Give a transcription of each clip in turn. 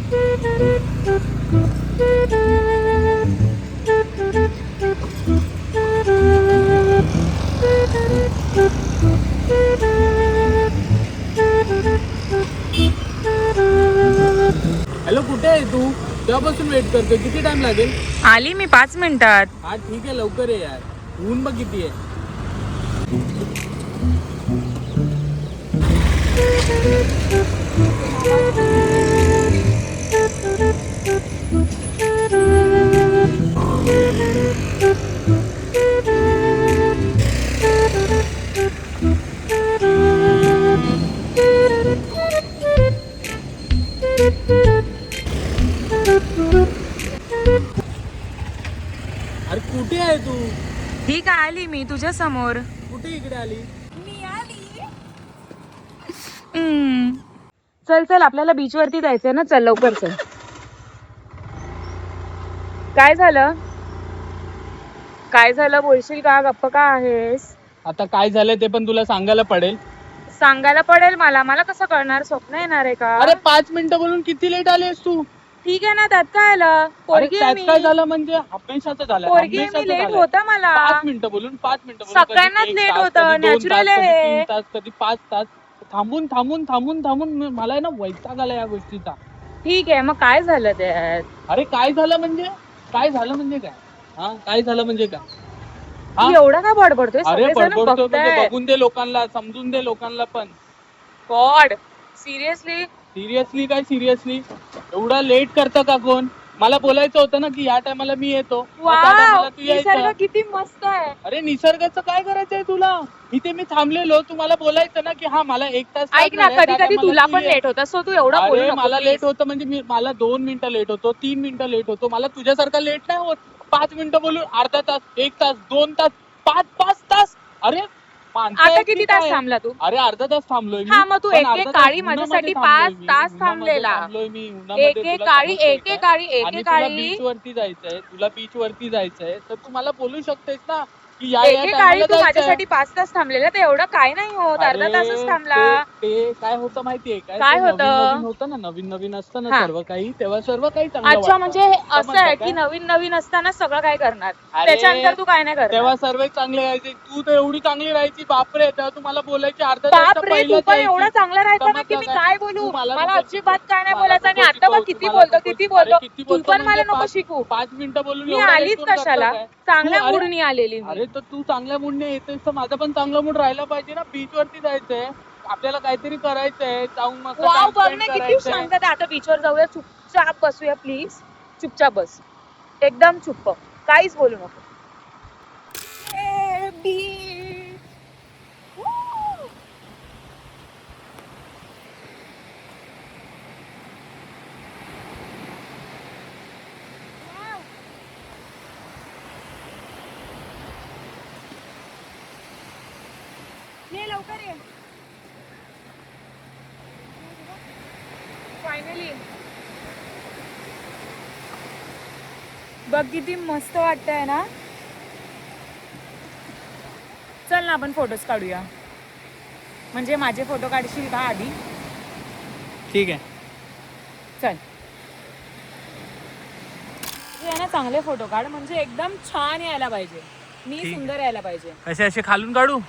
Hello, कुठे आहे तू? तेव्हापासून वेट करतोय. किती टाइम लागेल? आली मी 5 मिनिटात. हा ठीक आहे, लवकर ये यार. ऊन बघ किती आहे. अरे कुठे आहे तू? ठीक आहे, आली मी तुझ्या समोर. कुठे इकडे आली? मी आली. चल चल, आपल्याला बीच वरती जायचंय ना. चल लवकर चल. काय झालं? काय झालं बोलशील का? गप्प का आहेस? आता काय झालंय ते पण तुला सांगायला पडेल. सांगायला पडेल मला. मला कसं कळणार? स्वप्न येणार आहे का? अरे 5 मिनिटं बोलून किती लेट आलीस तू? ठीक आहे ना, त्यात काय आलं? अरे पोरगी आहे त्यात मी. काय झालं म्हणजे हमेशाचं झालं. पोरगी आहे मी, लेट होतं मला. 5 मिनिटं बोलून 5 मिनिटं बोलून सगळ्यांनाच कधी एक लेट तास, होतं, कधी 2 नॅचरल तास, कधी आहे. 3 तास, कधी 5 तास थांबून थांबून थांबून थांबून मला आहे ना वैताग आला या गोष्टीचा. ठीक आहे, मग काय झालं त्यात? अरे काय झालं म्हणजे काय झालं म्हणजे काय? हा काय झालं म्हणजे काय? तू एवढा का बडबडतोय? अरे सगळेजण बडबडतो म्हणजे बघतायत. बघून दे लोकांना, समजून दे लोकांना पण. God, seriously? सिरियसली काय सिरियसली? एवढा लेट करतं का कोण? मला बोलायचं होतं ना की या टायमाला मी येतो. मग त्या वाव, टायमाला तू निसर्ग यायचं. किती मस्त आहे. अरे निसर्गाचं काय करायचंय तुला? इथे मी थांबलेलो, तुम्हाला बोलायचं ना की हा मला 1 तास ऐक ना, लागणार आहे, कधी त्या कधी टायमाला तुला तू पण ये. लेट होता, सो तू एवढा बोलू अरे नको मला please. लेट होतं म्हणजे मला 2 मिनिटं लेट होतो, 3 मिनिटं लेट होतो. मला तुझ्यासारखा लेट नाही होत. 5 मिनिटं बोलून अर्धा तास, 1 तास, 2 तास, 5 तास. अरे माणसं आता आहेत किती की तास काय? थांबला तू? अरे अर्धा तास थांबलोय मी. हा, मग तू पण एक अर्धा एक तास काळी उन्हामध्ये माझ्यासाठी थांबलोय 5 मी. तास उन्हामध्ये थांबलेला. थांबलोय मी उन्हामध्ये. एक एक तुला काळी, समजतंय एक एक का? काळी, एक आणि एक तुला काळी, बीच वरती जायचंय, तुला बीच वरती जायचंय, तर तू मला बोलू शकतेस ना की या एक या एक काळी टायमाला तू जायचंय. माझ्यासाठी 5 तास थांबलेला. तर एवढं काय नाही होत, अर्धा तासच अरे थांबला. ते काय होतं माहितीये काय? काय ते नवीन नवीन होतं? होतं ना, नवीन नवीन असतं ना हा, सर्व काही, तेव्हा सर्व काही चांगलं अच्छा, वाटतं. म्हणजे असं समजलं आहे की काय? नवीन नवीन असताना सगळं काय करणार, अरे त्याच्यानंतर तू काय नाही करणार. तेव्हा सर्व चांगले राहायचे. तू तर एवढी चांगली राहायची, बापरे. तेव्हा तू मला बोलायची अर्धा तास तर बाप रे, तू पहिलंच पण यायची. एवढा चांगला राहायचा ना की समजलं मी काय? काय तू बोलू. मला मला नको शिकवू. अजिबात काय नाही मला बोलायचं. आणि नको आता बघ शिकवू. तू किती मला बोलतो, नको. किती अरे बोलतो. किती तू बोलतो पण म्हणजे मला नको शिकू. 5 मिनिटं बोलून मी एवढा लेट आलीच कोण करतं कशाला? काय? तू चांगल्या अरे मूडनी आलेली मी. अरे तर तू चांगल्या मूडने येतेस तर माझा पण चांगला मूड राहायला पाहिजे ना. बीच वरती जायचंय, आपल्याला काहीतरी करायचंय, जाऊन मस्त वाव, टाइम बघ स्पेंड ना किती करायचंय. शांतता आहे. आता बीचवर जाऊया, चुपचाप बसूया प्लीज. चुपचाप बस, एकदम चुप्प, काहीच बोलू नको. ए, beach. Woo. Wow. ये लवकर ये. फायनली बघ किती मस्त वाटतंय ना. चल ना, आपण फोटोज काढूया. म्हणजे माझे फोटो काढशील का आधी? ठीक आहे. चल, तुझे आहे ना चांगले फोटो काढ, म्हणजे एकदम छान यायला पाहिजे. मी ठीक. सुंदर यायला पाहिजे. कसे असे खालून काढू?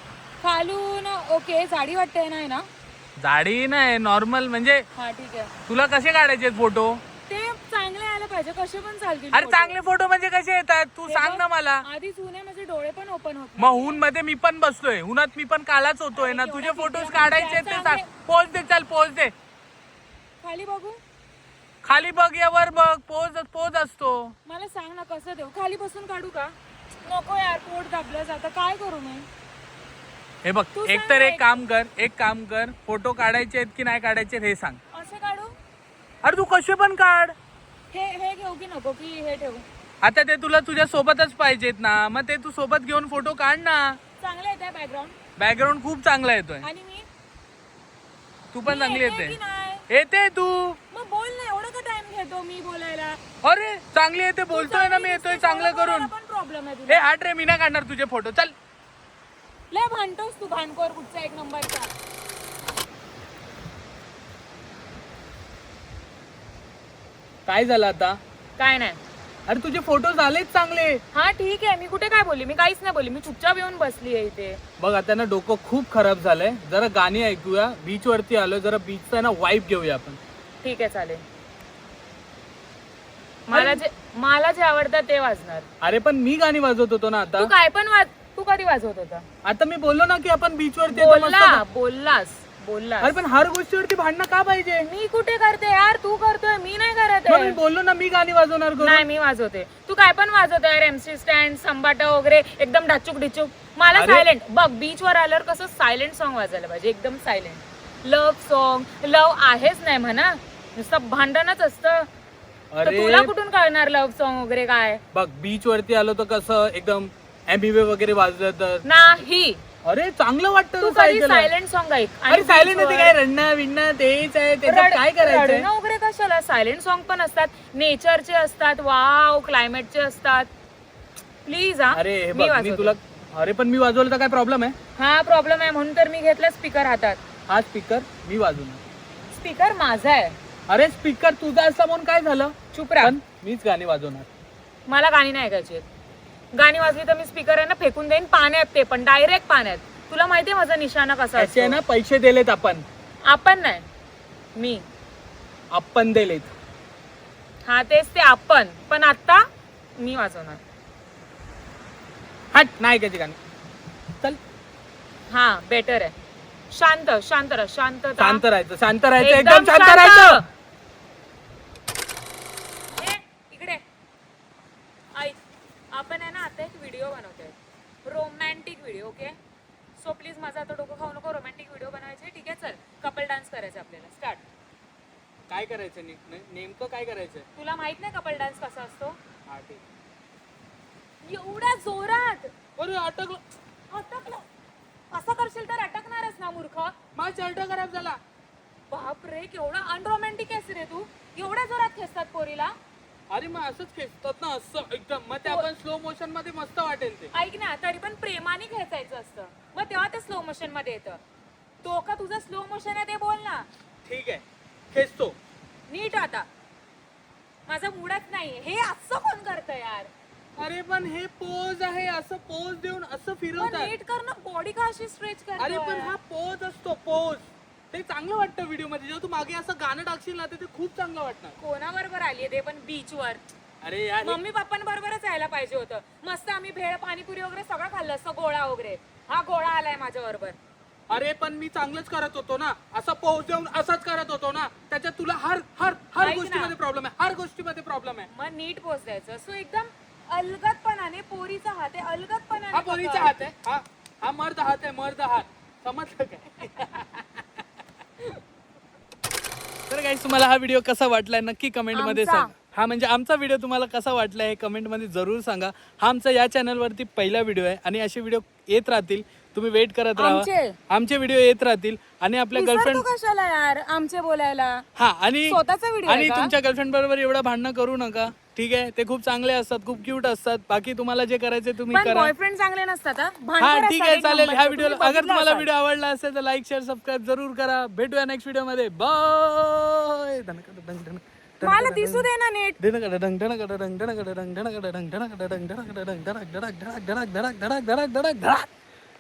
खालून ओके, जाडी वाटते नाही ना? जाडी नाही, नॉर्मल म्हणजे. हा ठीक आहे. तुला कसे काढायचे फोटो? ते चांगले यायला पाहिजे, कसे पण चालतील. अरे photo. चांगले फोटो म्हणजे कसे येतात तू हे सांग बघ, ना मला. आधीच ऊन आहे, माझे डोळे पण ओपन होत मग ऊन मध्ये मी पण बसलोय, उन्हात मी पण कालाच होतोय ना. अरे तुझे एवढा फोटोज किती काढायचे म्हणजे ते चांगले. सांग. पोज दे, चल पोज दे. खाली बघू. खाली बघ या वर बघ, पोज पोज असतो. मला सांग ना कसं देऊ. खाली बसून काढू का? नको यार, पोट दाबलं जातं, काय करू मी? हे बघ, तू एक सांग तर ना, एक काम कर, फोटो काढायचे आहेत की नाही काढायचे हे सांग. असं काढू? अरे तू कसे पण काढ. हे घेऊ की नको, की हे ठेवू? आता ते तुला तुझ्या सोबतच पाहिजेत ना, मग ते तू सोबत घेऊन फोटो काढ ना. चांगलं येतंय बॅकग्राऊंड. बॅकग्राऊंड खूप चांगला येतोय. आणि मी तू पण चांगली येते येते. की नाही? येते तू. मग बोल ना, एवढं का टाइम घेतो मी बोलायला? अरे चांगली येते, बोलतोय ना मी, येतोय चांगलं करून. पण प्रॉब्लेम आहे हे तुला. हाट रे, मी नाही काढणार तुझे फोटो, चल. लय भांडतोस तू, भांडखोर कुठचा एक नंबरचा. काय झालं आता? काय नाही. अरे तुझे फोटो झालेच चांगले. हा ठीक आहे, मी कुठे काय बोलली? मी काहीच नाही बोलली, मी चुपचाप येऊन बसली आहे इथे. बघ आता ना डोकं खूप खराब झालंय, जरा गाणी ऐकूया. बीच वरती आलो, जरा बीचचा ना वाईब घेऊया आपण. ठीक आहे चालेल. मला जे आवडतं ते वाजणार. अरे पण मी गाणी वाजवत होतो ना आता. तू काय पण तू कधी वाजवत होता? आता मी बोललो ना की आपण बीच वरती बोललास. अरे पण हर गोष्टीवरती भांडणं का पाहिजे? मी कुठे करते यार, तू करतोय, मी नाही करत मग मी बोललो ना मी गाणी वाजवणार करू. नाही, मी वाजवते. तू काय पण वाजवते यार, एमसी स्टँड, संबाटा वगैरे एकदम ढाचूक ढिचूक. मला सायलेंट बघ, बीच वर आल्यावर कसं सायलेंट सॉन्ग वाजायला पाहिजे, एकदम सायलेंट. लव्ह सॉन्ग, लव्ह आहेच नाही म्हणा, नुसतं भांडणच असतं. तुला कुठून कळणार लव्ह सॉन्ग वगैरे काय? बघ बीच वरती आलो तर कसं एकदम एम्बिवे वगैरे वाजलं तर नाही. अरे चांगलं वाटतं. तू कधी सायलेंट सॉन्ग ऐक. अरे सायलेंट होते काय, रडणं विणणं तेच आहे, त्याचं काय करायचं? रडणं वगैरे कशाला? सायलेंट सॉन्ग पण असतात, नेचरचे असतात, वाव क्लायमेटचे असतात. प्लीज हा. अरे हे बघ मी तुला, अरे पण मी वाजवलं तर काय प्रॉब्लेम आहे? हा प्रॉब्लेम आहे, म्हणून तर मी घेतला स्पीकर हातात. हा स्पीकर मी वाजवणार. स्पीकर माझा आहे. अरे स्पीकर तुझा असला म्हणून काय झालं? चुप राहा. मीच गाणी वाजवणार. मला गाणी नाही ऐकायची. गाणी वाजली तर मी स्पीकर आहे ना फेकून देईन पाण्यात, ते पण डायरेक्ट पाण्यात. तुला माहितीये माझा निशाणा कसा असतो ना? पैसे दिलेत आपण. आपण नाही, मी. आपण दिलेत. हा तेच ते आपण, पण आता मी वाजवणार. हट नाही ऐकायची गाणी. चल. हा बेटर आहे. शांत शांत राहा. शांत राहायचं एकदम शांत राहायचं. इकडे ऐक, आपण आहे ना आता एक व्हिडिओ बनवतोय, romantic video. Okay, so please माझं आता डोकं खाऊ नको. रोमॅन्टिक व्हिडिओ बनवायचे, ठीक आहे? चल, कपल डान्स करायचा आपल्याला. स्टार्ट. काय करायचं नेमकं काय करायचं? तुला माहित नाही कपल डान्स कसा असतो? हा ठीक. एवढ्या जोरात. अरे अटकलं. असं करशील तर अटकणारच ना मूर्ख. माझा शर्ट खराब झाला. बाप रे, केवढा अनरोमॅन्टिक आहेस रे तू. एवढ्या जोरात खेचतात पोरीला. अरे मग असंच खेचतात ना, असं एकदम. मग ते आपण स्लो मोशन मध्ये मस्त वाटेल ते. ऐक ना, तरी पण प्रेमाने खेचायचं असतं, मग तेव्हा ते स्लो मोशन मध्ये येतं. तो का तुझं स्लो मोशन आहे ते बोल ना. ठीक आहे, खेचतो नीट. आता माझा मूडच नाही. हे असं कोण करतं यार? अरे पण हे पोज आहे, असं पोज देऊन असं फिरवतात. नीट कर ना, बॉडी का अशी स्ट्रेच कर. अरे पण हा पोज असतो, पोज. ते चांगलं वाटतं व्हिडिओ मध्ये. जेव्हा तू मागे असं गाणं टाकशील ना ते खूप चांगलं वाटणार. कोणाबरोबर आलीये ते पण बीच वर? अरे यार मम्मी पप्पांबरोबरच यायला पाहिजे होतं. मस्त आम्ही भेळ पाणीपुरी वगैरे सगळं खाल्लं असतं, गोळा वगैरे. हा गोळा आलाय माझ्या बरोबर. अरे पण मी चांगलंच करत होतो ना, असा पोज देऊन असंच करत होतो ना. त्याच्यात तुला हर गोष्टीमध्ये प्रॉब्लेम आहे. हर गोष्टीमध्ये प्रॉब्लेम आहे. मग नीट पोच द्यायचं. सो एकदम अलगदपणाने. पोरीचा हात आहे, अलगदपणाने. हा पोरीचा हात आहे. हा मर्द हात आहे, मर्द हात. समजलं काय? तर गाईस, तुम्हाला हा व्हिडिओ कसा वाटलाय नक्की कमेंट मध्ये सांगा. हा म्हणजे आमचा व्हिडिओ तुम्हाला कसा वाटलाय हे कमेंट मध्ये जरूर सांगा. हा आमचा या चॅनल वरती पहिला व्हिडिओ आहे आणि असे व्हिडिओ येत राहतील. तुम्ही वेट करत राहा, आमचे व्हिडिओ येत राहतील. आणि आपल्या गर्लफ्रेंड कशाला यार आमचे बोलायला. हा आणि स्वतःचा व्हिडिओ आणि तुमच्या गर्लफ्रेंड बरोबर एवढं भांडणं करू नका, ठीक आहे? ते खूप चांगले असतात, खूप क्यूट असतात. बाकी तुम्हाला जे करायचे तुम्ही करा. बॉयफ्रेंड चांगले नसतात. हा ठीक आहे, चालेल. ह्या व्हिडिओ अगर तुम्हाला व्हिडिओ आवडला असेल तर लाईक शेअर सबस्क्राईब जरूर करा. भेटूया नेक्स्ट व्हिडिओ मध्ये. बाय. मला दिसू दे ना नीट. धडक